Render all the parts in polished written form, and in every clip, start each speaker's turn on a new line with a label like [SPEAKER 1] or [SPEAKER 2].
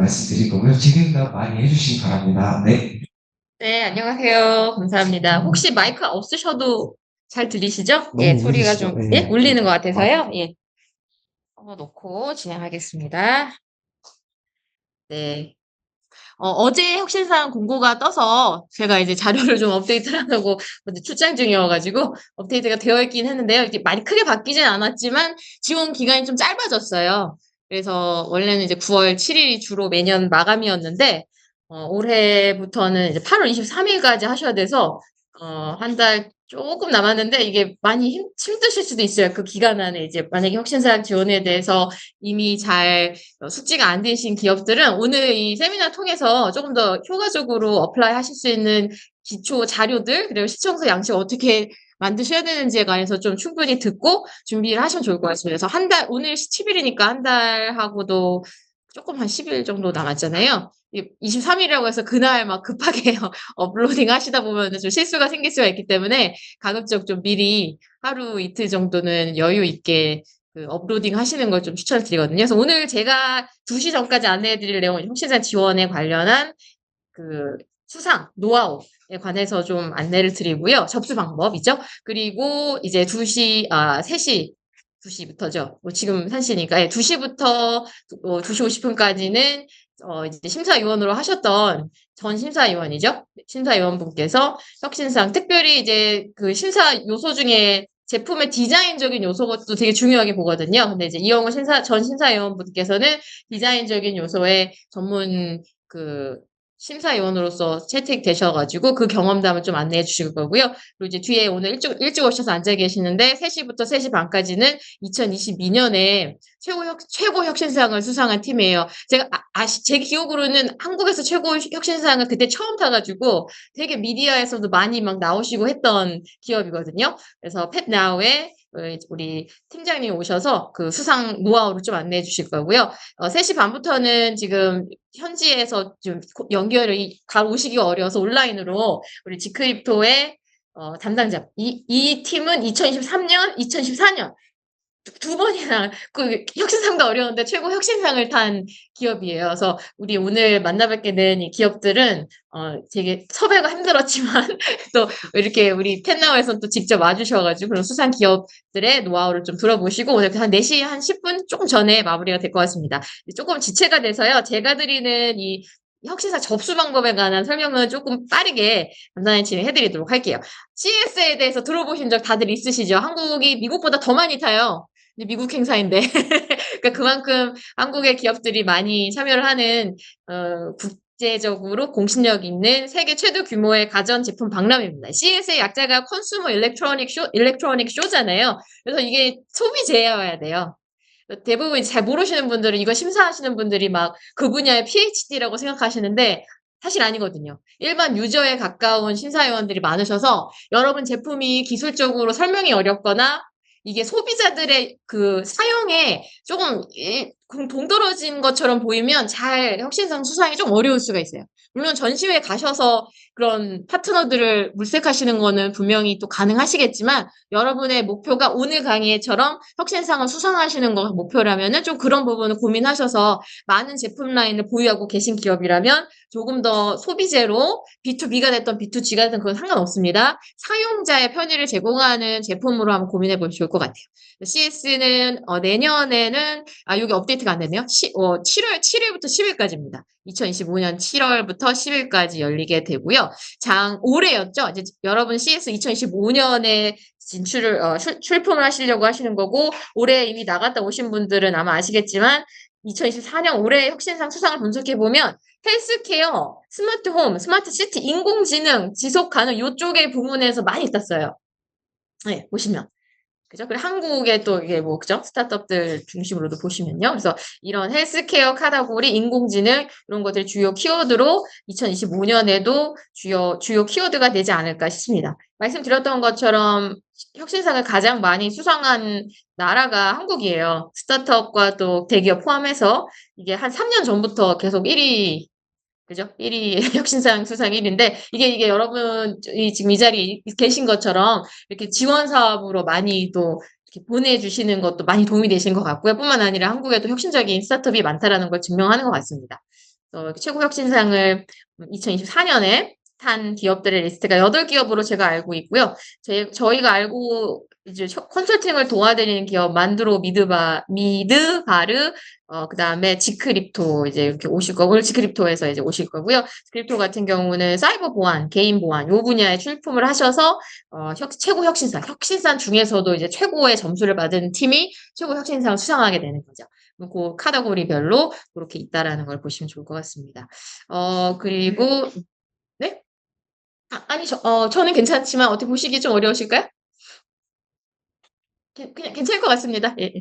[SPEAKER 1] 말씀드릴 거고요. 질의응답 많이 해주시기 바랍니다. 네.
[SPEAKER 2] 네, 안녕하세요. 감사합니다. 혹시 마이크 없으셔도 잘 들리시죠? 예,
[SPEAKER 1] 너무
[SPEAKER 2] 소리가
[SPEAKER 1] 울리시죠?
[SPEAKER 2] 좀, 예,
[SPEAKER 1] 네.
[SPEAKER 2] 울리는 것 같아서요. 예, 놓고 진행하겠습니다. 네. 어제 혁신상 공고가 떠서 제가 이제 자료를 좀 업데이트를 하려고 어제 출장 중이어가지고 업데이트가 되어 있긴 했는데요. 이게 많이 크게 바뀌진 않았지만 지원 기간이 좀 짧아졌어요. 그래서 원래는 이제 9월 7일이 주로 매년 마감이었는데, 올해부터는 이제 8월 23일까지 하셔야 돼서, 한 달 조금 남았는데 이게 많이 힘드실 수도 있어요. 그 기간 안에 이제 만약에 혁신사학 지원에 대해서 이미 잘 숙지가 안 되신 기업들은 오늘 이 세미나 통해서 조금 더 효과적으로 어플라이 하실 수 있는 기초 자료들, 그리고 시청서 양식 어떻게 만드셔야 되는지에 관해서 좀 충분히 듣고 준비를 하시면 좋을 것 같습니다. 그래서 한 달, 오늘 10일이니까 한 달하고도 조금 한 10일 정도 남았잖아요. 23일이라고 해서 그날 막 급하게 업로딩 하시다 보면 좀 실수가 생길 수가 있기 때문에 가급적 좀 미리 하루 이틀 정도는 여유 있게 그 업로딩 하시는 걸 좀 추천드리거든요. 그래서 오늘 제가 2시 전까지 안내해 드릴 내용은 혁신사 지원에 관련한 그 수상, 노하우에 관해서 좀 안내를 드리고요. 접수 방법이죠. 그리고 이제 3시, 2시부터죠. 뭐 지금 1시니까, 예, 2시부터 2시 50분까지는 이제 심사위원으로 하셨던 전 심사위원이죠. 심사위원분께서 혁신상, 특별히 이제 그 심사 요소 중에 제품의 디자인적인 요소도 되게 중요하게 보거든요. 근데 이제 이영호 전 심사위원분께서는 디자인적인 요소에 전문 그 심사위원으로서 채택되셔가지고 그 경험담을 좀 안내해 주실 거고요. 그리고 이제 뒤에 오늘 일찍 오셔서 앉아 계시는데 3시부터 3시 반까지는 2022년에 최고 혁신상을 수상한 팀이에요. 제가 제 기억으로는 한국에서 최고 혁신상을 그때 처음 타가지고 되게 미디어에서도 많이 막 나오시고 했던 기업이거든요. 그래서 팻나우의 우리 팀장님이 오셔서 그 수상 노하우를 좀 안내해 주실 거고요. 3시 반부터는 지금 현지에서 좀 연결이 오시기가 어려워서 온라인으로 우리 지크립토의 담당자, 이 팀은 2023년, 2014년 두 번이나 그 혁신상도 어려운데 최고 혁신상을 탄 기업이에요. 그래서 우리 오늘 만나뵙게 된 이 기업들은 되게 섭외가 힘들었지만 또 이렇게 우리 팻나우에서 또 직접 와주셔가지고 그런 수상 기업들의 노하우를 좀 들어보시고 오늘 한 4시 한 10분 조금 전에 마무리가 될 것 같습니다. 조금 지체가 돼서요. 제가 드리는 이 혁신사 접수 방법에 관한 설명은 조금 빠르게 간단히 진행해드리도록 할게요. CS에 대해서 들어보신 적 다들 있으시죠? 한국이 미국보다 더 많이 타요. 미국 행사인데. 그러니까 그만큼 한국의 기업들이 많이 참여를 하는, 국제적으로 공신력 있는 세계 최대 규모의 가전제품 박람회입니다. CS의 약자가 컨슈머 일렉트로닉 쇼잖아요. 그래서 이게 소비재여야 돼요. 대부분 잘 모르시는 분들은 이거 심사하시는 분들이 막 그 분야의 PhD라고 생각하시는데 사실 아니거든요. 일반 유저에 가까운 심사위원들이 많으셔서 여러분 제품이 기술적으로 설명이 어렵거나 이게 소비자들의 그 사용에 조금 동떨어진 것처럼 보이면 잘 혁신상 수상이 좀 어려울 수가 있어요. 물론 전시회 가셔서 그런 파트너들을 물색하시는 거는 분명히 또 가능하시겠지만 여러분의 목표가 오늘 강의처럼 혁신상을 수상하시는 거 목표라면은 좀 그런 부분을 고민하셔서 많은 제품 라인을 보유하고 계신 기업이라면 조금 더 소비재로 B2B가 됐던 B2G가 됐던 그건 상관없습니다. 사용자의 편의를 제공하는 제품으로 한번 고민해 보시면 좋을 것 같아요. CS는 내년에는 여기 업데이트가 안 됐네요. 7일부터 10일까지입니다. 2025년 7월부터 10일까지 열리게 되고요. 올해였죠. 이제 여러분 CS 2025년에 출품을 하시려고 하시는 거고, 올해 이미 나갔다 오신 분들은 아마 아시겠지만, 2024년 올해 혁신상 수상을 분석해보면, 헬스케어, 스마트홈, 스마트시티, 인공지능, 지속가능 이쪽의 부문에서 많이 땄어요. 네, 보시면. 그죠? 그리고 한국의 또 이게 뭐, 그죠? 스타트업들 중심으로도 보시면요. 그래서 이런 헬스케어 카테고리, 인공지능, 이런 것들이 주요 키워드로 2025년에도 주요 키워드가 되지 않을까 싶습니다. 말씀드렸던 것처럼 혁신상을 가장 많이 수상한 나라가 한국이에요. 스타트업과 또 대기업 포함해서 이게 한 3년 전부터 계속 1위 그죠? 1위 혁신상 수상 1위인데 이게 여러분이 지금 이 자리에 계신 것처럼 이렇게 지원 사업으로 많이 또 이렇게 보내주시는 것도 많이 도움이 되신 것 같고요. 뿐만 아니라 한국에도 혁신적인 스타트업이 많다라는 걸 증명하는 것 같습니다. 최고 혁신상을 2024년에 탄 기업들의 리스트가 8기업으로 제가 알고 있고요. 저희가 알고 이제 컨설팅을 도와드리는 기업 만드로, 미드바르, 그다음에 지크립토 이제 이렇게 오실 거고, 오늘 지크립토에서 이제 오실 거고요. 지크립토 같은 경우는 사이버 보안, 개인 보안 요 분야에 출품을 하셔서 최고 혁신상 중에서도 이제 최고의 점수를 받은 팀이 최고 혁신상을 수상하게 되는 거죠. 그 카테고리별로 그렇게 있다라는 걸 보시면 좋을 것 같습니다. 그리고 네? 아니 저는 괜찮지만 어떻게 보시기 좀 어려우실까요? 그냥 괜찮을 것 같습니다. 예.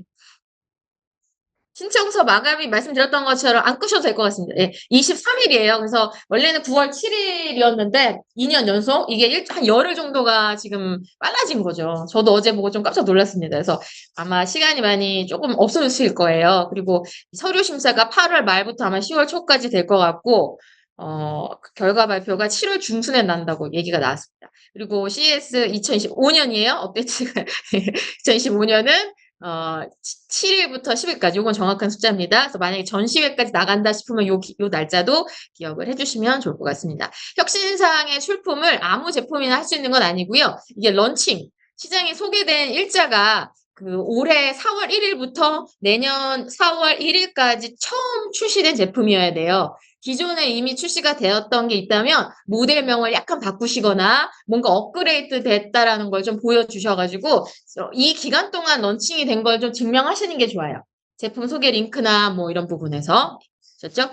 [SPEAKER 2] 신청서 마감이 말씀드렸던 것처럼 안 끄셔도 될 것 같습니다. 예. 23일이에요. 그래서 원래는 9월 7일이었는데 2년 연속 이게 한 열흘 정도가 지금 빨라진 거죠. 저도 어제 보고 좀 깜짝 놀랐습니다. 그래서 아마 시간이 많이 조금 없어질 거예요. 그리고 서류 심사가 8월 말부터 아마 10월 초까지 될 것 같고 그 결과 발표가 7월 중순에 난다고 얘기가 나왔습니다. 그리고 CES 2025년이에요. 업데이트가 2025년은 7일부터 10일까지 요건 정확한 숫자입니다. 그래서 만약에 전시회까지 나간다 싶으면 요 날짜도 기억을 해주시면 좋을 것 같습니다. 혁신사항의 출품을 아무 제품이나 할 수 있는 건 아니고요. 이게 런칭, 시장에 소개된 일자가 그 올해 4월 1일부터 내년 4월 1일까지 처음 출시된 제품이어야 돼요. 기존에 이미 출시가 되었던 게 있다면 모델명을 약간 바꾸시거나 뭔가 업그레이드 됐다라는 걸 좀 보여주셔가지고 이 기간 동안 런칭이 된 걸 좀 증명하시는 게 좋아요. 제품 소개 링크나 뭐 이런 부분에서. 그렇죠?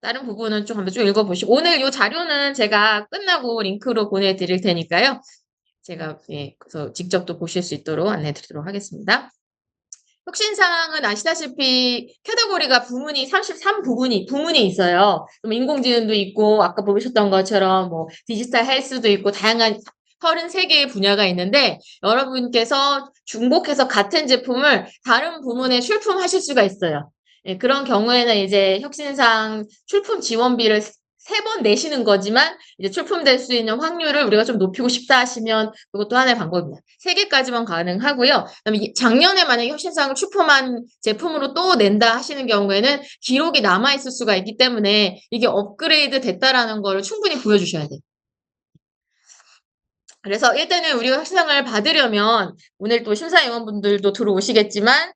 [SPEAKER 2] 다른 부분은 좀 한번 쭉 읽어보시고 오늘 이 자료는 제가 끝나고 링크로 보내드릴 테니까요. 제가 그래서 직접 또 보실 수 있도록 안내드리도록 하겠습니다. 혁신사항은 아시다시피 카테고리가 부문이 33부문이 있어요. 그럼 인공지능도 있고 아까 보셨던 것처럼 뭐 디지털 헬스도 있고 다양한 33개의 분야가 있는데 여러분께서 중복해서 같은 제품을 다른 부문에 출품하실 수가 있어요. 예, 그런 경우에는 이제 혁신상 출품 지원비를 3번 내시는 거지만 이제 출품될 수 있는 확률을 우리가 좀 높이고 싶다 하시면 그것도 하나의 방법입니다. 3개까지만 가능하고요. 그다음에 작년에 만약에 혁신상을 출품한 제품으로 또 낸다 하시는 경우에는 기록이 남아있을 수가 있기 때문에 이게 업그레이드 됐다라는 걸 충분히 보여주셔야 돼요. 그래서 일단은 우리가 혁신상을 받으려면 오늘 또 심사위원분들도 들어오시겠지만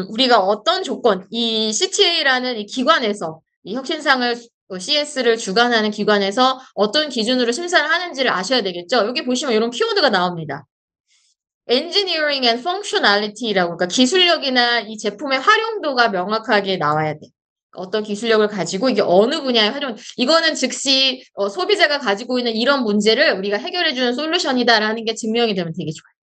[SPEAKER 2] 우리가 어떤 조건, 이 CTA라는 이 기관에서 이 혁신상을 CS를 주관하는 기관에서 어떤 기준으로 심사를 하는지를 아셔야 되겠죠. 여기 보시면 이런 키워드가 나옵니다. Engineering and Functionality라고, 그러니까 기술력이나 이 제품의 활용도가 명확하게 나와야 돼. 어떤 기술력을 가지고 이게 어느 분야에 활용, 이거는 즉시 소비자가 가지고 있는 이런 문제를 우리가 해결해주는 솔루션이다라는 게 증명이 되면 되게 좋아요.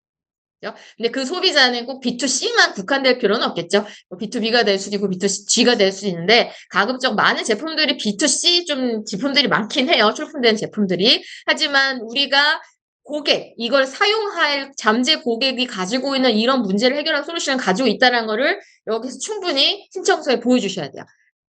[SPEAKER 2] 그죠? 근데 그 소비자는 꼭 B2C만 국한될 필요는 없겠죠. B2B가 될 수도 있고 B2G가 될 수도 있는데 가급적 많은 제품들이 B2C 좀 제품들이 많긴 해요. 출품된 제품들이. 하지만 우리가 고객, 이걸 사용할 잠재 고객이 가지고 있는 이런 문제를 해결할 솔루션을 가지고 있다는 거를 여기서 충분히 신청서에 보여주셔야 돼요.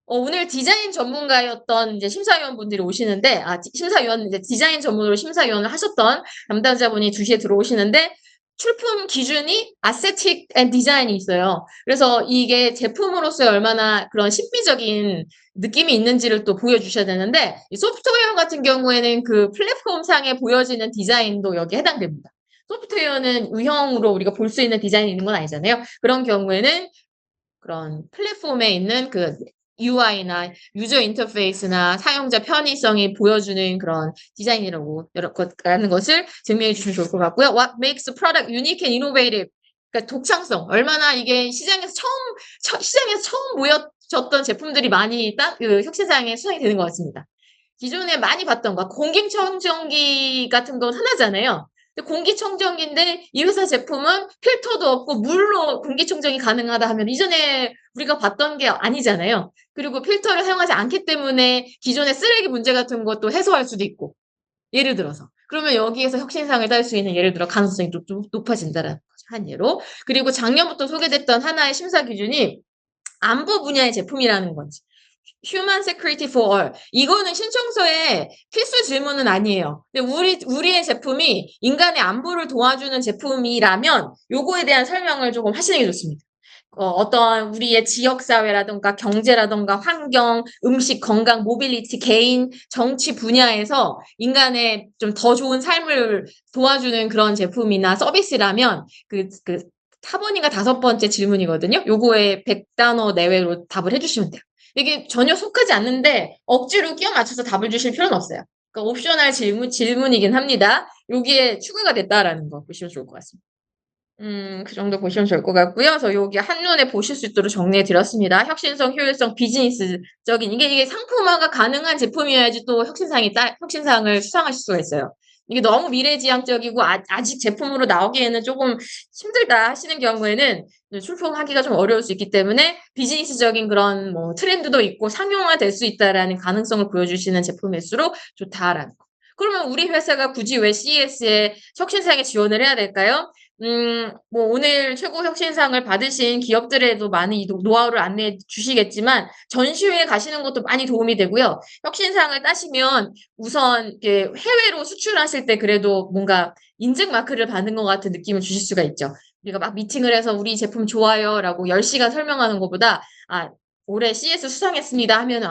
[SPEAKER 2] 오늘 디자인 전문가였던 이제 심사위원분들이 오시는데, 심사위원, 이제 디자인 전문으로 심사위원을 하셨던 담당자분이 2시에 들어오시는데, 출품 기준이 아세틱 앤 디자인이 있어요. 그래서 이게 제품으로서 얼마나 그런 신비적인 느낌이 있는지를 또 보여주셔야 되는데, 이 소프트웨어 같은 경우에는 그 플랫폼 상에 보여지는 디자인도 여기에 해당됩니다. 소프트웨어는 유형으로 우리가 볼 수 있는 디자인이 있는 건 아니잖아요. 그런 경우에는 그런 플랫폼에 있는 그 UI나 유저 인터페이스나 사용자 편의성이 보여주는 그런 디자인이라고 라는 것을 증명해 주시면 좋을 것 같고요. What makes the product unique and innovative? 그러니까 독창성. 얼마나 이게 시장에서 처음 보여졌던 제품들이 많이 그 혁신사항에 수상이 되는 것 같습니다. 기존에 많이 봤던 거, 공기청정기 같은 건 하나잖아요. 공기청정기인데 이 회사 제품은 필터도 없고 물로 공기청정이 가능하다 하면 이전에 우리가 봤던 게 아니잖아요. 그리고 필터를 사용하지 않기 때문에 기존의 쓰레기 문제 같은 것도 해소할 수도 있고. 예를 들어서. 그러면 여기에서 혁신상을 딸 수 있는 예를 들어 가능성이 좀 높아진다는 거죠. 한 예로. 그리고 작년부터 소개됐던 하나의 심사 기준이 안보 분야의 제품이라는 건지. Human Security for All. 이거는 신청서에 필수 질문은 아니에요. 근데 우리의 제품이 인간의 안보를 도와주는 제품이라면 요거에 대한 설명을 조금 하시는 게 좋습니다. 어떤 우리의 지역사회라든가 경제라든가 환경, 음식, 건강, 모빌리티, 개인, 정치 분야에서 인간의 좀 더 좋은 삶을 도와주는 그런 제품이나 서비스라면 그 4번인가 5번째 질문이거든요. 요거에 100단어 내외로 답을 해주시면 돼요. 이게 전혀 속하지 않는데 억지로 끼워 맞춰서 답을 주실 필요는 없어요. 그러니까 옵셔널 질문이긴 합니다. 여기에 추가가 됐다라는 거 보시면 좋을 것 같습니다. 그 정도 보시면 좋을 것 같고요. 그래서 여기 한눈에 보실 수 있도록 정리해 드렸습니다. 혁신성, 효율성, 비즈니스적인 이게 상품화가 가능한 제품이어야지 또 혁신상을 수상하실 수가 있어요. 이게 너무 미래지향적이고 아직 제품으로 나오기에는 조금 힘들다 하시는 경우에는 출품하기가 좀 어려울 수 있기 때문에 비즈니스적인 그런 뭐 트렌드도 있고 상용화될 수 있다라는 가능성을 보여주시는 제품일수록 좋다라는 거. 그러면 우리 회사가 굳이 왜 CES에 혁신상에 지원을 해야 될까요? 뭐 오늘 최고 혁신상을 받으신 기업들에도 많은 이 노하우를 안내해 주시겠지만 전시회에 가시는 것도 많이 도움이 되고요. 혁신상을 따시면 우선 이렇게 해외로 수출하실 때 그래도 뭔가 인증 마크를 받는 것 같은 느낌을 주실 수가 있죠. 우리가 막 미팅을 해서 우리 제품 좋아요라고 10시간 설명하는 것보다 올해 CS 수상했습니다 하면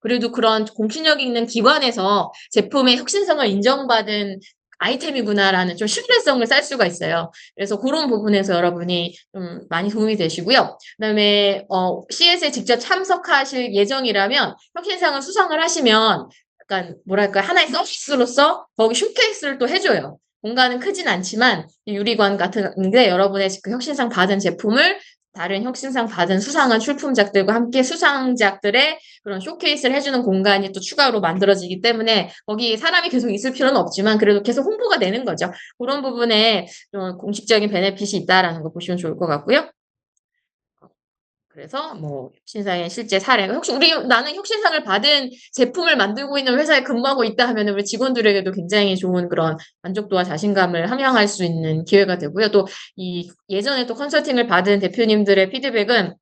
[SPEAKER 2] 그래도 그런 공신력 있는 기관에서 제품의 혁신성을 인정받은 아이템이구나라는 좀 신뢰성을 쌓을 수가 있어요. 그래서 그런 부분에서 여러분이 좀 많이 도움이 되시고요. 그다음에 CS에 직접 참석하실 예정이라면 혁신상을 수상을 하시면 약간 뭐랄까 하나의 서비스로서 거기 쇼케이스를 또 해줘요. 공간은 크진 않지만 유리관 같은데 여러분의 그 혁신상 받은 제품을 다른 혁신상 받은 수상한 출품작들과 함께 수상작들의 그런 쇼케이스를 해주는 공간이 또 추가로 만들어지기 때문에 거기 사람이 계속 있을 필요는 없지만 그래도 계속 홍보가 되는 거죠. 그런 부분에 좀 공식적인 베네핏이 있다라는 거 보시면 좋을 것 같고요. 그래서 뭐 혁신상의 실제 사례가 혹시 나는 혁신상을 받은 제품을 만들고 있는 회사에 근무하고 있다 하면 우리 직원들에게도 굉장히 좋은 그런 만족도와 자신감을 함양할 수 있는 기회가 되고요. 또 예전에 또 컨설팅을 받은 대표님들의 피드백은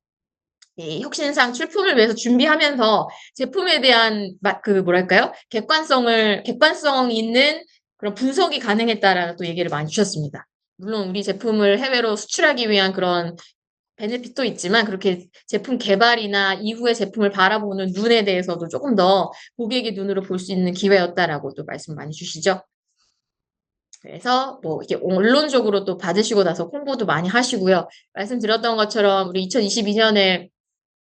[SPEAKER 2] 이 혁신상 출품을 위해서 준비하면서 제품에 대한 뭐랄까요? 객관성 있는 그런 분석이 가능했다라는 또 얘기를 많이 주셨습니다. 물론 우리 제품을 해외로 수출하기 위한 그런 베네핏도 있지만 그렇게 제품 개발이나 이후의 제품을 바라보는 눈에 대해서도 조금 더 고객의 눈으로 볼 수 있는 기회였다라고 또 말씀 많이 주시죠. 그래서 뭐 이렇게 언론적으로 또 받으시고 나서 홍보도 많이 하시고요. 말씀드렸던 것처럼 우리 2022년에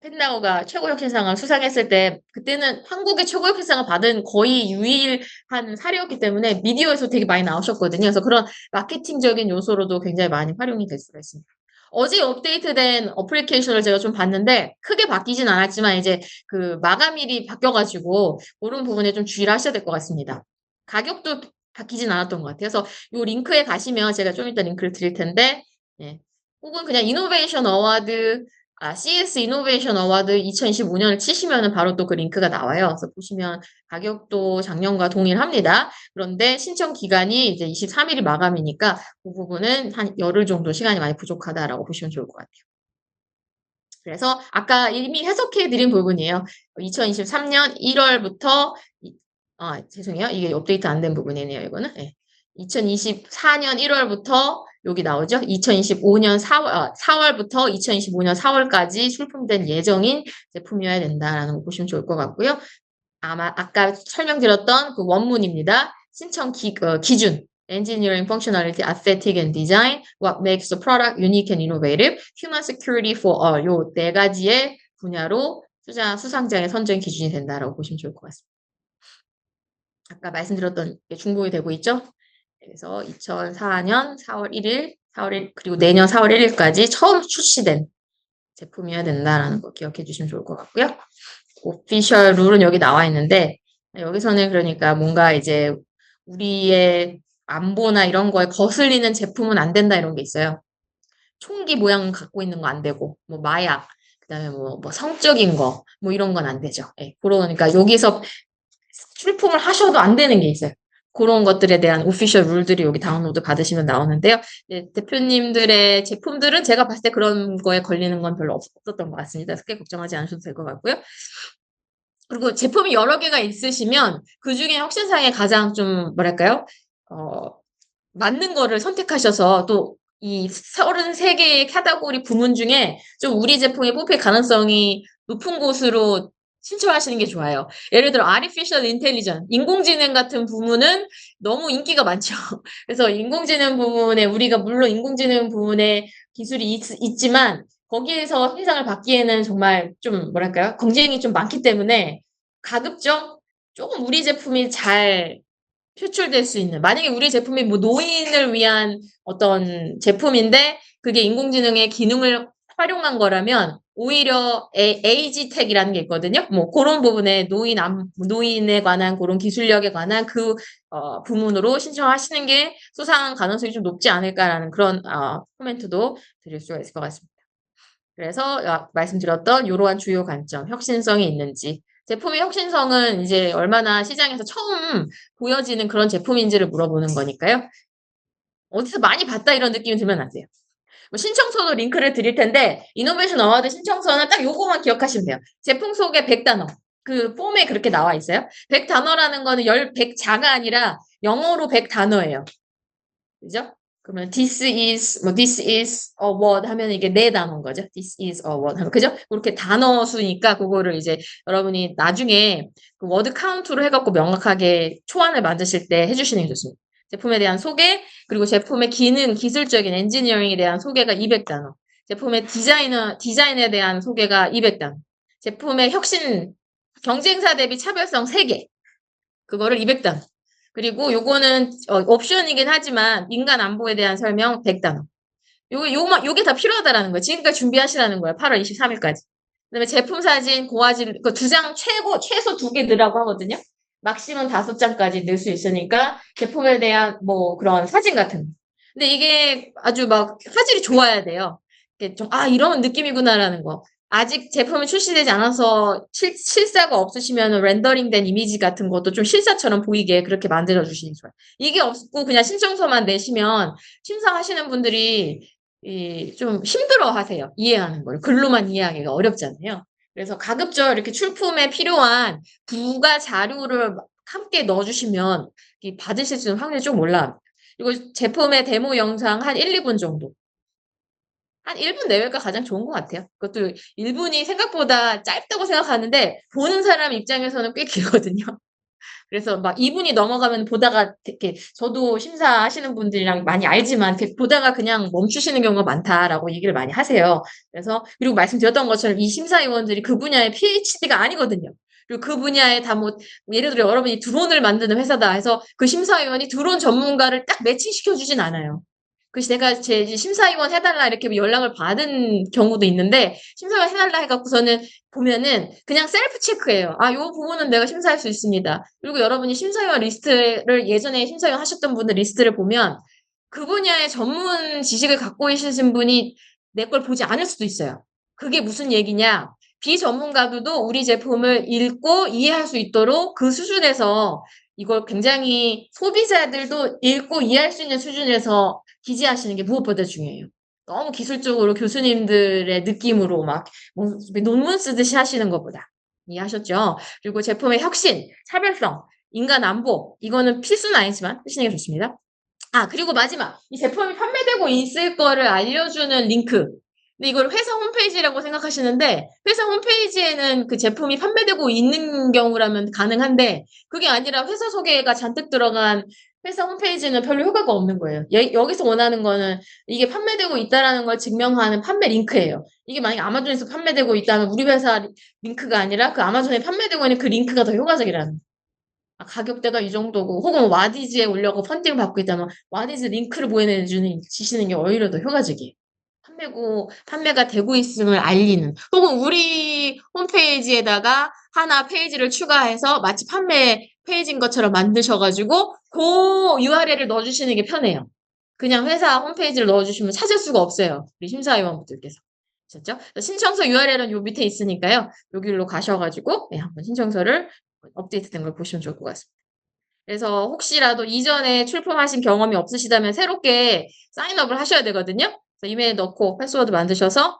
[SPEAKER 2] 펜다우가 최고 혁신상을 수상했을 때 그때는 한국의 최고 혁신상을 받은 거의 유일한 사례였기 때문에 미디어에서 되게 많이 나오셨거든요. 그래서 그런 마케팅적인 요소로도 굉장히 많이 활용이 될 수가 있습니다. 어제 업데이트된 어플리케이션을 제가 좀 봤는데 크게 바뀌진 않았지만 이제 그 마감일이 바뀌어가지고 그런 부분에 좀 주의를 하셔야 될 것 같습니다. 가격도 바뀌진 않았던 것 같아요. 그래서 요 링크에 가시면 제가 좀 이따 링크를 드릴 텐데 혹은 그냥 이노베이션 어워드 CS 이노베이션 어워드 2025년을 치시면은 바로 또 그 링크가 나와요. 그래서 보시면 가격도 작년과 동일합니다. 그런데 신청 기간이 이제 23일이 마감이니까 그 부분은 한 열흘 정도 시간이 많이 부족하다라고 보시면 좋을 것 같아요. 그래서 아까 이미 해석해 드린 부분이에요. 2023년 1월부터 죄송해요. 이게 업데이트 안 된 부분이네요. 이거는. 2024년 1월부터 여기 나오죠. 2025년 4월부터 2025년 4월까지 출품된 예정인 제품이어야 된다라는 거 보시면 좋을 것 같고요. 아마 아까 설명드렸던 그 원문입니다. 신청 기준. Engineering functionality, aesthetic and design, what makes the product unique and innovative, human security for all. 요 네 가지의 분야로 수상장의 선정 기준이 된다라고 보시면 좋을 것 같습니다. 아까 말씀드렸던 게 중복이 되고 있죠. 그래서 2004년 4월 1일, 그리고 내년 4월 1일까지 처음 출시된 제품이어야 된다라는 거 기억해 주시면 좋을 것 같고요. 오피셜 룰은 여기 나와 있는데 여기서는 그러니까 뭔가 이제 우리의 안보나 이런 거에 거슬리는 제품은 안 된다 이런 게 있어요. 총기 모양 갖고 있는 거 안 되고 뭐 마약 그다음에 뭐 성적인 거 뭐 이런 건 안 되죠. 그러니까 여기서 출품을 하셔도 안 되는 게 있어요. 그런 것들에 대한 오피셜 룰들이 여기 다운로드 받으시면 나오는데요. 대표님들의 제품들은 제가 봤을 때 그런 거에 걸리는 건 별로 없었던 것 같습니다. 크게 걱정하지 않으셔도 될 것 같고요. 그리고 제품이 여러 개가 있으시면 그 중에 혁신상에 가장 좀 뭐랄까요? 맞는 거를 선택하셔서 또 이 33개의 카테고리 부문 중에 좀 우리 제품이 뽑힐 가능성이 높은 곳으로 신청하시는 게 좋아요. 예를 들어 Artificial Intelligence, 인공지능 같은 부문은 너무 인기가 많죠. 그래서 인공지능 부문에 우리가 물론 인공지능 부문에 기술이 있지만 거기에서 신상을 받기에는 정말 좀 뭐랄까요? 경쟁이 좀 많기 때문에 가급적 조금 우리 제품이 잘 표출될 수 있는, 만약에 우리 제품이 뭐 노인을 위한 어떤 제품인데 그게 인공지능의 기능을 활용한 거라면 오히려 에이지텍이라는 게 있거든요. 뭐 그런 부분에 노인에 관한 그런 기술력에 관한 그 부문으로 신청하시는 게 수상 가능성이 좀 높지 않을까라는 그런 코멘트도 드릴 수가 있을 것 같습니다. 그래서 말씀드렸던 이러한 주요 관점, 혁신성이 있는지, 제품의 혁신성은 이제 얼마나 시장에서 처음 보여지는 그런 제품인지를 물어보는 거니까요. 어디서 많이 봤다 이런 느낌이 들면 안 돼요. 뭐 신청서도 링크를 드릴 텐데 이노베이션 어워드 신청서는 딱 요거만 기억하시면 돼요. 제품 소개 100단어. 그 폼에 그렇게 나와 있어요. 100단어라는 거는 100자가 아니라 영어로 100단어예요. 그죠? 그러면 this is a word 하면 이게 네 단어인 거죠. this is a word 하면 그죠? 그렇게 단어 수니까 그거를 이제 여러분이 나중에 그 워드 카운트로 해갖고 명확하게 초안을 만드실 때 해주시는 게 좋습니다. 제품에 대한 소개, 그리고 제품의 기능, 기술적인 엔지니어링에 대한 소개가 200단어. 제품의 디자인에 대한 소개가 200단어. 제품의 혁신, 경쟁사 대비 차별성 3개. 그거를 200단어. 그리고 요거는 옵션이긴 하지만 인간 안보에 대한 설명 100단어. 요게 다 필요하다라는 거예요. 지금까지 준비하시라는 거예요. 8월 23일까지. 그다음에 제품 사진, 고화질, 그 2장 최소 2개 넣으라고 하거든요. 막심은 5장까지 넣을 수 있으니까 제품에 대한 뭐 그런 사진 같은 거. 근데 이게 아주 막 화질이 좋아야 돼요. 이게 좀, 이런 느낌이구나라는 거. 아직 제품이 출시되지 않아서 실사가 없으시면 렌더링된 이미지 같은 것도 좀 실사처럼 보이게 그렇게 만들어 주시는 좋아요. 이게 없고 그냥 신청서만 내시면 심사하시는 분들이 좀 힘들어 하세요. 이해하는 걸. 글로만 이해하기가 어렵잖아요. 그래서 가급적 이렇게 출품에 필요한 부가 자료를 함께 넣어주시면 받으실 수 있는 확률이 좀 올라갑니다. 그리고 제품의 데모 영상 한 1, 2분 정도. 한 1분 내외가 가장 좋은 것 같아요. 그것도 1분이 생각보다 짧다고 생각하는데 보는 사람 입장에서는 꽤 길거든요. 그래서 막 2분이 넘어가면 보다가 이렇게 저도 심사하시는 분들이랑 많이 알지만 이렇게 보다가 그냥 멈추시는 경우가 많다라고 얘기를 많이 하세요. 그래서 그리고 말씀드렸던 것처럼 이 심사위원들이 그 분야의 PhD가 아니거든요. 그리고 그 분야에 다 뭐 예를 들어 여러분이 드론을 만드는 회사다 해서 그 심사위원이 드론 전문가를 딱 매칭시켜 주진 않아요. 그래서 제가 제 심사위원 해달라 이렇게 연락을 받은 경우도 있는데 심사위원 해달라 해갖고서는 보면은 그냥 셀프 체크예요. 요 부분은 내가 심사할 수 있습니다. 그리고 여러분이 심사위원 리스트를 예전에 심사위원 하셨던 분들 리스트를 보면 그 분야의 전문 지식을 갖고 계신 분이 내 걸 보지 않을 수도 있어요. 그게 무슨 얘기냐? 비전문가들도 우리 제품을 읽고 이해할 수 있도록 그 수준에서 이걸 굉장히 소비자들도 읽고 이해할 수 있는 수준에서 기재하시는 게 무엇보다 중요해요. 너무 기술적으로 교수님들의 느낌으로 막 논문 쓰듯이 하시는 것보다. 이해하셨죠? 그리고 제품의 혁신, 차별성, 인간 안보, 이거는 필수는 아니지만 하시는 게 좋습니다. 그리고 마지막. 이 제품이 판매되고 있을 거를 알려주는 링크. 근데 이걸 회사 홈페이지라고 생각하시는데 회사 홈페이지에는 그 제품이 판매되고 있는 경우라면 가능한데 그게 아니라 회사 소개가 잔뜩 들어간 회사 홈페이지는 별로 효과가 없는 거예요. 여기서 원하는 거는 이게 판매되고 있다라는 걸 증명하는 판매 링크예요. 이게 만약에 아마존에서 판매되고 있다면 우리 회사 링크가 아니라 그 아마존에 판매되고 있는 그 링크가 더 효과적이라는 거예요. 가격대가 이 정도고 혹은 와디즈에 올려고 펀딩 받고 있다면 와디즈 링크를 보내주시는 게 오히려 더 효과적이에요. 판매가 되고 있음을 알리는 혹은 우리 홈페이지에다가 하나 페이지를 추가해서 마치 판매 페이지인 것처럼 만드셔가지고 그 URL을 넣어주시는 게 편해요. 그냥 회사 홈페이지를 넣어주시면 찾을 수가 없어요. 우리 심사위원분들께서. 아셨죠? 신청서 URL은 요 밑에 있으니까요. 여기로 가셔가지고 한번 신청서를 업데이트된 걸 보시면 좋을 것 같습니다. 그래서 혹시라도 이전에 출품하신 경험이 없으시다면 새롭게 사인업을 하셔야 되거든요. 그래서 이메일 넣고 패스워드 만드셔서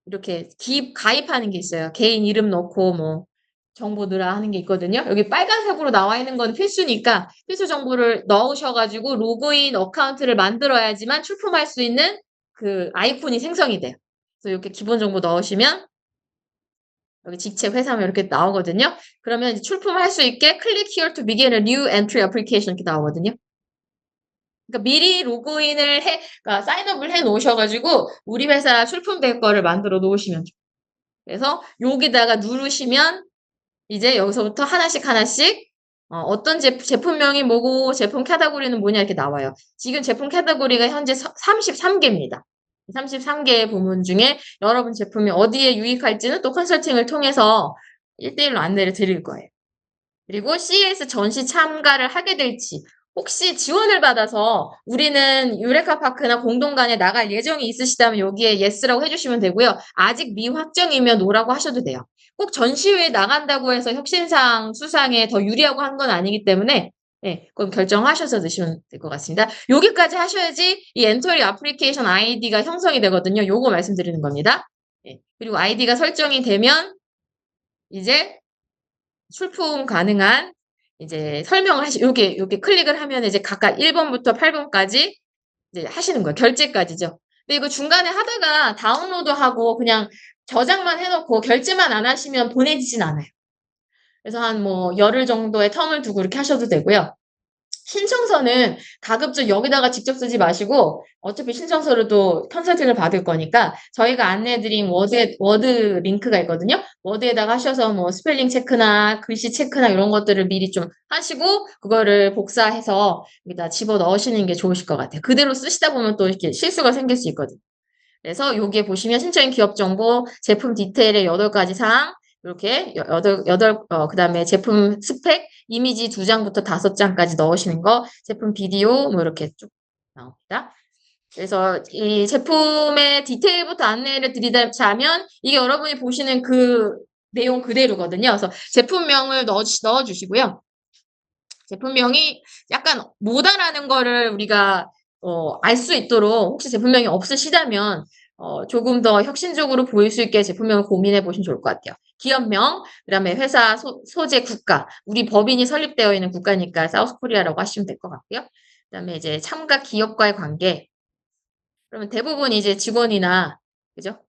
[SPEAKER 2] 이렇게 가입하는 게 있어요. 개인 이름 넣고 뭐 정보 넣으라 하는 게 있거든요. 여기 빨간색으로 나와 있는 건 필수니까 필수 정보를 넣으셔가지고 로그인 어카운트를 만들어야지만 출품할 수 있는 그 아이콘이 생성이 돼요. 그래서 이렇게 기본 정보 넣으시면 여기 직책 회사명 이렇게 나오거든요. 그러면 이제 출품할 수 있게 click here to begin a new entry application 이렇게 나오거든요. 그러니까 미리 로그인을 그러니까 사인업을 해 놓으셔가지고 우리 회사 출품될 거를 만들어 놓으시면 돼요. 그래서 여기다가 누르시면 이제 여기서부터 하나씩 어떤 제품명이 뭐고 제품 카테고리는 뭐냐 이렇게 나와요. 지금 제품 카테고리가 현재 33개입니다. 33개의 부문 중에 여러분 제품이 어디에 유익할지는 또 컨설팅을 통해서 1대1로 안내를 드릴 거예요. 그리고 CES 전시 참가를 하게 될지 혹시 지원을 받아서 우리는 유레카파크나 공동관에 나갈 예정이 있으시다면 여기에 yes라고 해주시면 되고요. 아직 미확정이면 no라고 하셔도 돼요. 꼭 전시회에 나간다고 해서 혁신상 수상에 더 유리하고 한 건 아니기 때문에 네, 그럼 결정하셔서 넣으시면 될 것 같습니다. 여기까지 하셔야지 이 엔터리 애플리케이션 아이디가 형성이 되거든요. 요거 말씀드리는 겁니다. 네, 그리고 아이디가 설정이 되면 이제 출품 가능한 이제 설명을 요게 클릭을 하면 이제 각각 1번부터 8번까지 이제 하시는 거예요. 결제까지죠. 근데 이거 중간에 하다가 다운로드하고 그냥 저장만 해놓고 결제만 안 하시면 보내지진 않아요. 그래서 한 뭐 열흘 정도의 텀을 두고 이렇게 하셔도 되고요. 신청서는 가급적 여기다가 직접 쓰지 마시고 어차피 신청서를 또 컨설팅을 받을 거니까 저희가 안내해드린 워드 링크가 있거든요. 워드에다가 하셔서 뭐 스펠링 체크나 글씨 체크나 이런 것들을 미리 좀 하시고 그거를 복사해서 여기다 집어 넣으시는 게 좋으실 것 같아요. 그대로 쓰시다 보면 또 이렇게 실수가 생길 수 있거든요. 그래서 여기에 보시면 신청인 기업 정보, 제품 디테일의 8가지 사항, 이렇게 그다음에 제품 스펙, 이미지 2장부터 5장까지 넣으시는 거, 제품 비디오 뭐 이렇게 쭉 나옵니다. 그래서 이 제품의 디테일부터 안내를 드리자면 이게 여러분이 보시는 그 내용 그대로거든요. 그래서 제품명을 넣어주시고요. 제품명이 약간 뭐다라는 거를 우리가 알 수 있도록 혹시 제품명이 없으시다면 조금 더 혁신적으로 보일 수 있게 제품명을 고민해 보시면 좋을 것 같아요. 기업명, 그다음에 회사 소재 국가, 우리 법인이 설립되어 있는 국가니까 사우스코리아라고 하시면 될 것 같고요. 그다음에 이제 참가 기업과의 관계. 그러면 대부분 이제 직원이나 그죠?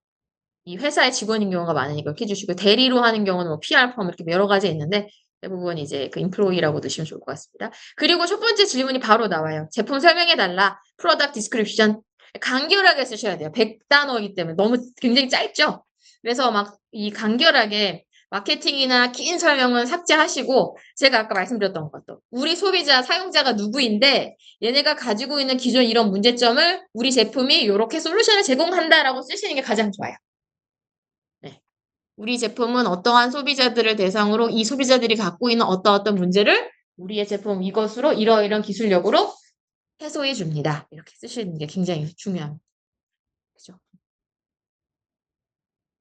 [SPEAKER 2] 이 회사의 직원인 경우가 많으니까 이렇게 해주시고 대리로 하는 경우는 뭐 PR 펌 이렇게 여러 가지 있는데 대부분 이제 그 인플로이라고 넣으시면 좋을 것 같습니다. 그리고 첫 번째 질문이 바로 나와요. 제품 설명해달라. 프로덕트 디스크립션. 간결하게 쓰셔야 돼요. 100단어이기 때문에 너무 굉장히 짧죠? 그래서 막 이 간결하게 마케팅이나 긴 설명은 삭제하시고 제가 아까 말씀드렸던 것도 우리 소비자, 사용자가 누구인데 얘네가 가지고 있는 기존 이런 문제점을 우리 제품이 이렇게 솔루션을 제공한다라고 쓰시는 게 가장 좋아요. 네. 우리 제품은 어떠한 소비자들을 대상으로 이 소비자들이 갖고 있는 어떤 문제를 우리의 제품 이것으로 이러이러한 기술력으로 해소해 줍니다. 이렇게 쓰시는 게 굉장히 중요합니다. 그죠?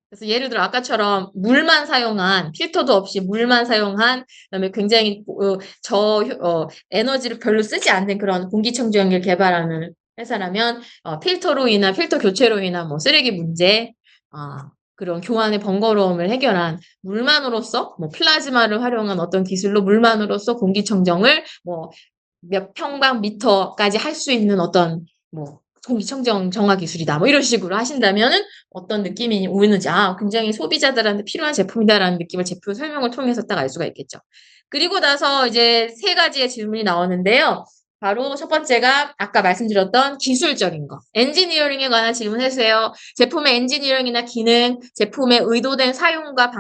[SPEAKER 2] 그래서 예를 들어 아까처럼 물만 사용한 필터도 없이 물만 사용한 그다음에 굉장히 에너지를 별로 쓰지 않는 그런 공기청정기를 개발하는 회사라면 필터로 인한 필터 교체로 인한 뭐 쓰레기 문제 그런 교환의 번거로움을 해결한 물만으로써 뭐 플라즈마를 활용한 어떤 기술로 물만으로써 공기청정을 뭐 몇 평방미터까지 할 수 있는 어떤 뭐 공기청정 정화 기술이다. 뭐 이런 식으로 하신다면은 어떤 느낌이 오는지 굉장히 소비자들한테 필요한 제품이다라는 느낌을 제품 설명을 통해서 딱 알 수가 있겠죠. 그리고 나서 이제 3가지의 질문이 나오는데요. 바로 첫 번째가 아까 말씀드렸던 기술적인 거. 엔지니어링에 관한 질문해주세요. 제품의 엔지니어링이나 기능, 제품의 의도된 사용과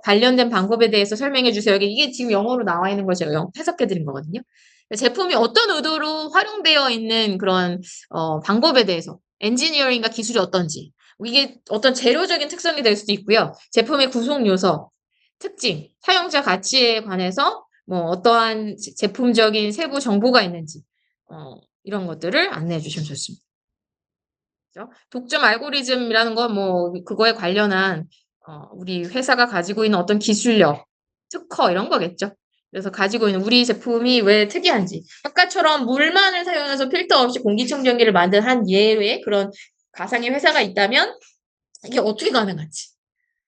[SPEAKER 2] 관련된 방법에 대해서 설명해 주세요. 이게 지금 영어로 나와 있는 걸 제가 해석해 드린 거거든요. 제품이 어떤 의도로 활용되어 있는 그런 방법에 대해서 엔지니어링과 기술이 어떤지 이게 어떤 재료적인 특성이 될 수도 있고요. 제품의 구성 요소, 특징, 사용자 가치에 관해서 뭐 어떠한 제품적인 세부 정보가 있는지 이런 것들을 안내해 주시면 좋습니다. 그죠? 독점 알고리즘이라는 건 뭐 그거에 관련한 우리 회사가 가지고 있는 어떤 기술력, 특허 이런 거겠죠. 그래서 가지고 있는 우리 제품이 왜 특이한지 아까처럼 물만을 사용해서 필터 없이 공기청정기를 만든 한 예외의 그런 가상의 회사가 있다면 이게 어떻게 가능한지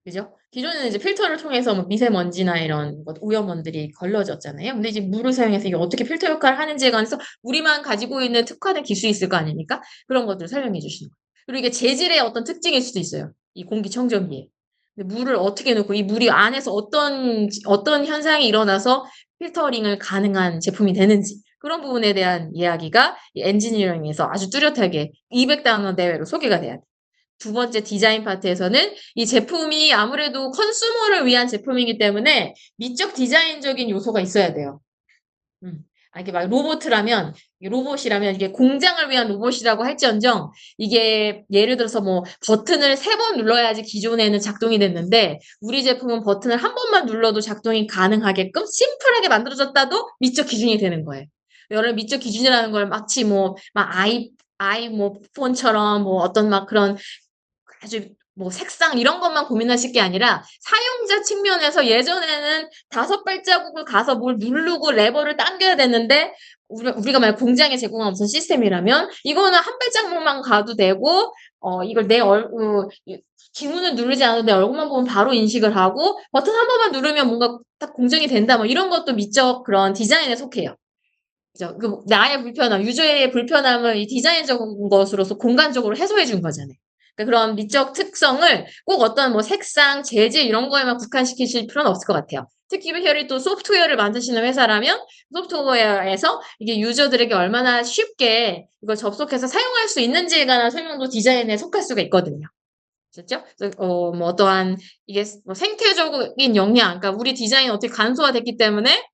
[SPEAKER 2] 그죠? 기존에는 이제 필터를 통해서 뭐 미세먼지나 이런 오염원들이 걸러졌잖아요. 근데 이제 물을 사용해서 이게 어떻게 필터 역할을 하는지에 관해서 우리만 가지고 있는 특화된 기술이 있을 거 아닙니까? 그런 것들을 설명해 주시는 거예요. 그리고 이게 재질의 어떤 특징일 수도 있어요. 이 공기청정기에. 근데 물을 어떻게 넣고 이 물이 안에서 어떤 현상이 일어나서 필터링을 가능한 제품이 되는지 그런 부분에 대한 이야기가 이 엔지니어링에서 아주 뚜렷하게 200단원 내외로 소개가 돼야 돼요. 두 번째 디자인 파트에서는 이 제품이 아무래도 컨슈머를 위한 제품이기 때문에 미적 디자인적인 요소가 있어야 돼요. 이게 막 로봇이라면 이게 공장을 위한 로봇이라고 할지언정 이게 예를 들어서 뭐 버튼을 3번 눌러야지 기존에는 작동이 됐는데 우리 제품은 버튼을 한 번만 눌러도 작동이 가능하게끔 심플하게 만들어졌다도 미적 기준이 되는 거예요. 여러분 미적 기준이라는 걸 마치 뭐 막 뭐 폰처럼 뭐 어떤 막 그런 아주 뭐 색상 이런 것만 고민하실 게 아니라 사용자 측면에서 예전에는 5발자국을 가서 뭘 누르고 레버를 당겨야 됐는데 우리가 만약 공장에 제공한 무슨 시스템이라면 이거는 한 발자국만 가도 되고 이걸 내 얼굴 기문을 누르지 않아도 내 얼굴만 보면 바로 인식을 하고 버튼 한 번만 누르면 뭔가 딱 공정이 된다 뭐 이런 것도 미적 그런 디자인에 속해요. 그죠? 나의 불편함, 유저의 불편함을 이 디자인적인 것으로서 공간적으로 해소해 준 거잖아요. 그러니까 그런 미적 특성을 꼭 어떤 뭐 색상, 재질 이런 거에만 국한시키실 필요는 없을 것 같아요. 특히 회사이 또 소프트웨어를 만드시는 회사라면 소프트웨어에서 이게 유저들에게 얼마나 쉽게 이걸 접속해서 사용할 수 있는지에 관한 설명도 디자인에 속할 수가 있거든요. 그렇죠? 뭐 어떠한 이게 뭐 생태적인 영향, 그러니까 우리 디자인이 어떻게 간소화됐기 때문에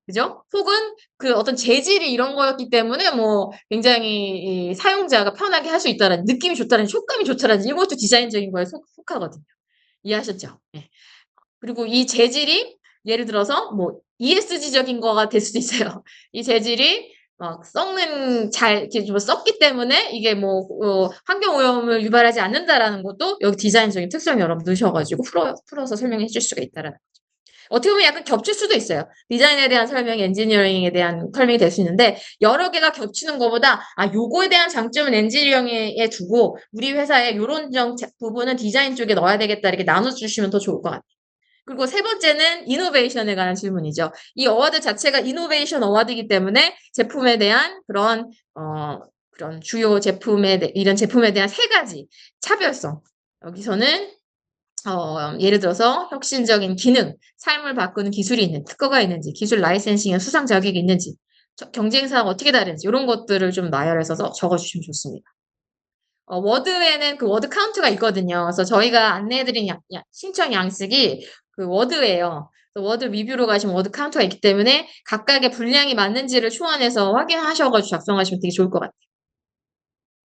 [SPEAKER 2] 그죠? 혹은 그 어떤 재질이 이런 거였기 때문에 뭐 굉장히 이 사용자가 편하게 할 수 있다라는 느낌이 좋다라는 촉감이 좋다라는 이것도 디자인적인 거에 속하거든요. 이해하셨죠? 예. 그리고 이 재질이 예를 들어서 뭐 ESG적인 거가 될 수도 있어요. 이 재질이 막 이렇게 좀 썩기 때문에 이게 뭐 환경 오염을 유발하지 않는다라는 것도 여기 디자인적인 특성이 여러분 넣으셔가지고 풀어서 설명해 줄 수가 있다라는 어떻게 보면 약간 겹칠 수도 있어요. 디자인에 대한 설명이 엔지니어링에 대한 설명이 될 수 있는데 여러 개가 겹치는 것보다 요거에 대한 장점은 엔지니어링에 두고 우리 회사에 요런 부분은 디자인 쪽에 넣어야 되겠다 이렇게 나눠주시면 더 좋을 것 같아요. 그리고 세 번째는 이노베이션에 관한 질문이죠. 이 어워드 자체가 이노베이션 어워드이기 때문에 제품에 대한 그런 주요 이런 제품에 대한 3가지 차별성. 여기서는 예를 들어서 혁신적인 기능, 삶을 바꾸는 기술이 있는 특허가 있는지, 기술 라이센싱의 수상 자격이 있는지, 경쟁사가 어떻게 다른지 이런 것들을 좀 나열해서 적어주시면 좋습니다. 워드에는 그 워드 카운트가 있거든요. 그래서 저희가 안내해드린 신청 양식이 그 워드예요. 워드 리뷰로 가시면 워드 카운트가 있기 때문에 각각의 분량이 맞는지를 초안해서 확인하셔가지고 작성하시면 되게 좋을 것 같아요.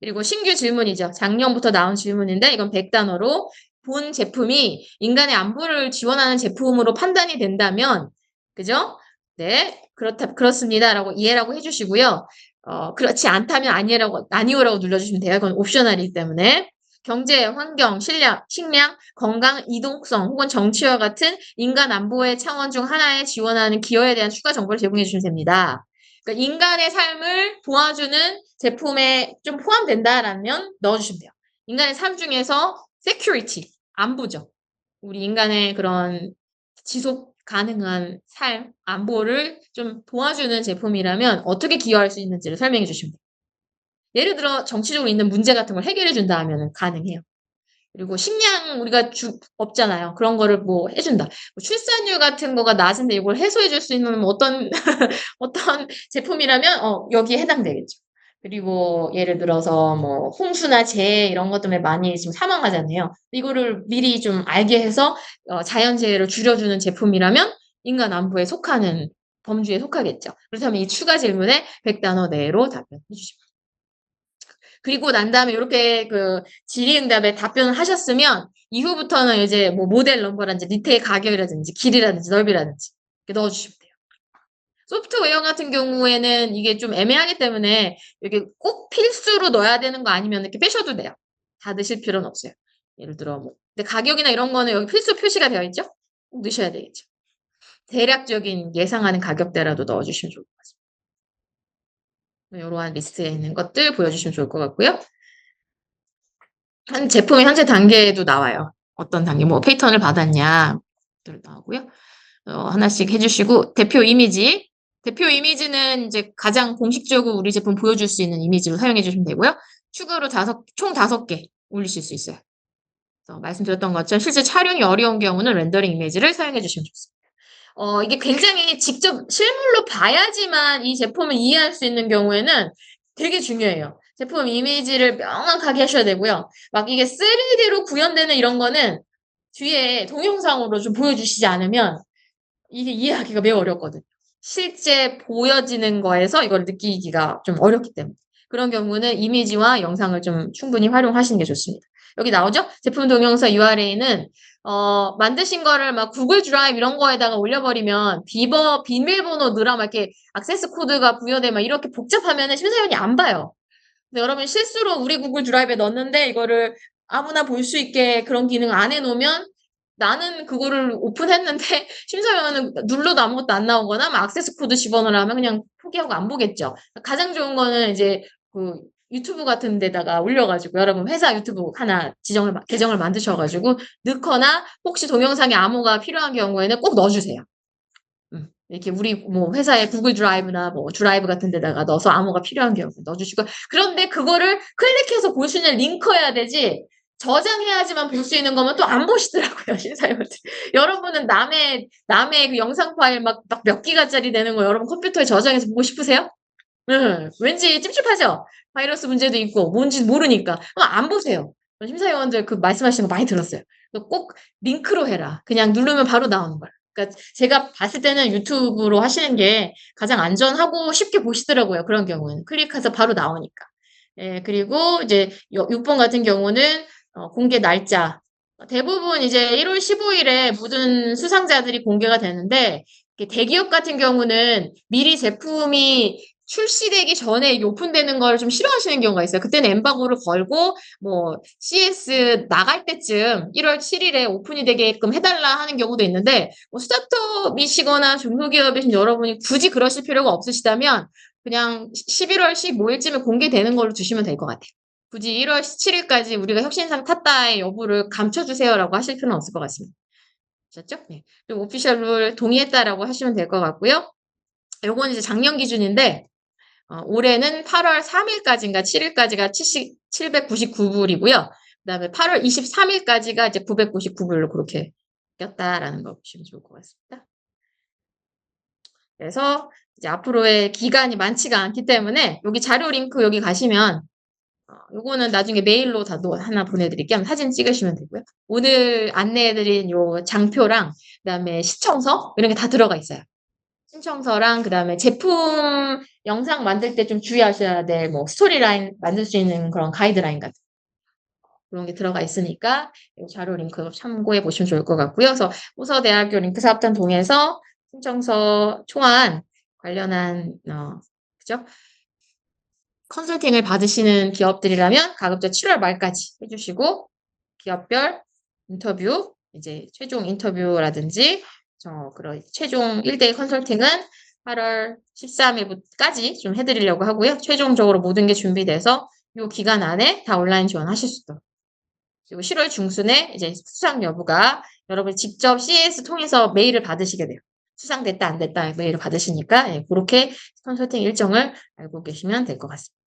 [SPEAKER 2] 그리고 신규 질문이죠. 작년부터 나온 질문인데 이건 100단어로 본 제품이 인간의 안부를 지원하는 제품으로 판단이 된다면 그죠? 네, 그렇습니다라고 이해라고 해주시고요. 그렇지 않다면 아니오라고 눌러주시면 돼요. 이건 옵셔널이기 때문에. 경제, 환경, 식량, 건강, 이동성 혹은 정치와 같은 인간 안보의 차원 중 하나에 지원하는 기여에 대한 추가 정보를 제공해 주시면 됩니다. 그러니까 인간의 삶을 도와주는 제품에 좀 포함된다라면 넣어주시면 돼요. 인간의 삶 중에서 security, 안보죠. 우리 인간의 그런 지속 가능한 삶, 안보를 좀 도와주는 제품이라면 어떻게 기여할 수 있는지를 설명해 주시면 돼요. 예를 들어 정치적으로 있는 문제 같은 걸 해결해 준다 하면 가능해요. 그리고 식량 우리가 없잖아요. 그런 거를 뭐 해준다. 뭐 출산율 같은 거가 낮은데 이걸 해소해 줄 수 있는 어떤 어떤 제품이라면 여기에 해당되겠죠. 그리고 예를 들어서 뭐 홍수나 재해 이런 것 때문에 많이 지금 사망하잖아요. 이거를 미리 좀 알게 해서 자연재해를 줄여주는 제품이라면 인간 안보에 속하는 범주에 속하겠죠. 그렇다면 이 추가 질문에 100단어 내로 답변해 주시면 그리고 난 다음에 이렇게 그 질의응답에 답변을 하셨으면 이후부터는 이제 뭐 모델 넘버라든지 리테일 가격이라든지 길이라든지 넓이라든지 이렇게 넣어주시면 돼요. 소프트웨어 같은 경우에는 이게 좀 애매하기 때문에 이게 꼭 필수로 넣어야 되는 거 아니면 이렇게 빼셔도 돼요. 다 넣으실 필요는 없어요. 예를 들어 뭐 근데 가격이나 이런 거는 여기 필수 표시가 되어 있죠? 꼭 넣으셔야 되겠죠. 대략적인 예상하는 가격대라도 넣어주시면 좋을 것 같습니다. 이러한 리스트에 있는 것들 보여주시면 좋을 것 같고요. 한 제품의 현재 단계도 나와요. 어떤 단계, 뭐 패턴을 받았냐, 나오고요. 하나씩 해주시고, 대표 이미지는 이제 가장 공식적으로 우리 제품 보여줄 수 있는 이미지로 사용해 주시면 되고요. 추가로 총 5개 올리실 수 있어요. 그래서 말씀드렸던 것처럼 실제 촬영이 어려운 경우는 렌더링 이미지를 사용해 주시면 좋습니다. 이게 굉장히 직접 실물로 봐야지만 이 제품을 이해할 수 있는 경우에는 되게 중요해요. 제품 이미지를 명확하게 하셔야 되고요. 막 이게 3D로 구현되는 이런 거는 뒤에 동영상으로 좀 보여주시지 않으면 이게 이해하기가 매우 어렵거든요. 실제 보여지는 거에서 이걸 느끼기가 좀 어렵기 때문에. 그런 경우는 이미지와 영상을 좀 충분히 활용하시는 게 좋습니다. 여기 나오죠? 제품 동영상 URL은 만드신 거를 막 구글 드라이브 이런 거에다가 올려버리면 비밀번호 넣으라 막 이렇게 액세스 코드가 부여돼 막 이렇게 복잡하면은 심사위원이 안 봐요. 근데 여러분 실수로 우리 구글 드라이브에 넣었는데 이거를 아무나 볼 수 있게 그런 기능 안 해놓으면 나는 그거를 오픈했는데 심사위원은 눌러도 아무것도 안 나오거나 막 액세스 코드 집어넣으라면 그냥 포기하고 안 보겠죠. 가장 좋은 거는 이제 그 유튜브 같은 데다가 올려가지고 여러분 회사 유튜브 하나 계정을 만드셔가지고 넣거나 혹시 동영상에 암호가 필요한 경우에는 꼭 넣어주세요. 이렇게 우리 뭐 회사의 구글 드라이브나 뭐 드라이브 같은 데다가 넣어서 암호가 필요한 경우에 넣어주시고 그런데 그거를 클릭해서 볼 수 있는 링크여야 되지 저장해야지만 볼 수 있는 거면 또 안 보시더라고요, 심사위원들. 여러분은 남의 그 영상 파일 막 몇 기가짜리 되는 거 여러분 컴퓨터에 저장해서 보고 싶으세요? 왠지 찝찝하죠? 바이러스 문제도 있고, 뭔지 모르니까. 안 보세요. 심사위원들 그 말씀하시는 거 많이 들었어요. 꼭 링크로 해라. 그냥 누르면 바로 나오는 거야. 그러니까 제가 봤을 때는 유튜브로 하시는 게 가장 안전하고 쉽게 보시더라고요. 그런 경우는. 클릭해서 바로 나오니까. 예, 그리고 이제 6번 같은 경우는 공개 날짜. 대부분 이제 1월 15일에 모든 수상자들이 공개가 되는데 대기업 같은 경우는 미리 제품이 출시되기 전에 오픈되는 걸 좀 싫어하시는 경우가 있어요. 그때는 엠바고를 걸고 뭐 CS 나갈 때쯤 1월 7일에 오픈이 되게끔 해달라 하는 경우도 있는데 뭐 스타트업이시거나 중소기업이신 여러분이 굳이 그러실 필요가 없으시다면 그냥 11월 15일쯤에 공개되는 걸로 두시면 될 것 같아요. 굳이 1월 7일까지 우리가 혁신상 탔다의 여부를 감춰주세요라고 하실 필요는 없을 것 같습니다. 아셨죠? 네. 그리고 오피셜 룰 동의했다라고 하시면 될 것 같고요. 요건 이제 작년 기준인데 올해는 8월 3일까지인가 7일까지가 799불이고요. 그다음에 8월 23일까지가 이제 999불로 그렇게 꼈다라는 거 보시면 좋을 것 같습니다. 그래서 이제 앞으로의 기간이 많지가 않기 때문에 여기 자료 링크 여기 가시면 요거는 나중에 메일로 다 하나 보내드릴게요. 사진 찍으시면 되고요. 오늘 안내해드린 요 장표랑 그다음에 시청서 이런 게 다 들어가 있어요. 신청서랑 그다음에 제품 영상 만들 때 좀 주의하셔야 될 뭐 스토리라인 만들 수 있는 그런 가이드라인 같은 그런 게 들어가 있으니까 이 자료 링크 참고해 보시면 좋을 것 같고요. 그래서 호서대학교 링크 사업단 통해서 신청서 초안 관련한 그죠? 컨설팅을 받으시는 기업들이라면 가급적 7월 말까지 해주시고 기업별 인터뷰 이제 최종 인터뷰라든지 그런 최종 1대1 컨설팅은 8월 13일까지 좀 해드리려고 하고요. 최종적으로 모든 게 준비돼서 이 기간 안에 다 온라인 지원하실 수 있도록. 그리고 10월 중순에 이제 수상 여부가 여러분이 직접 CAS 통해서 메일을 받으시게 돼요. 수상됐다 안 됐다 메일을 받으시니까 그렇게 컨설팅 일정을 알고 계시면 될 것 같습니다.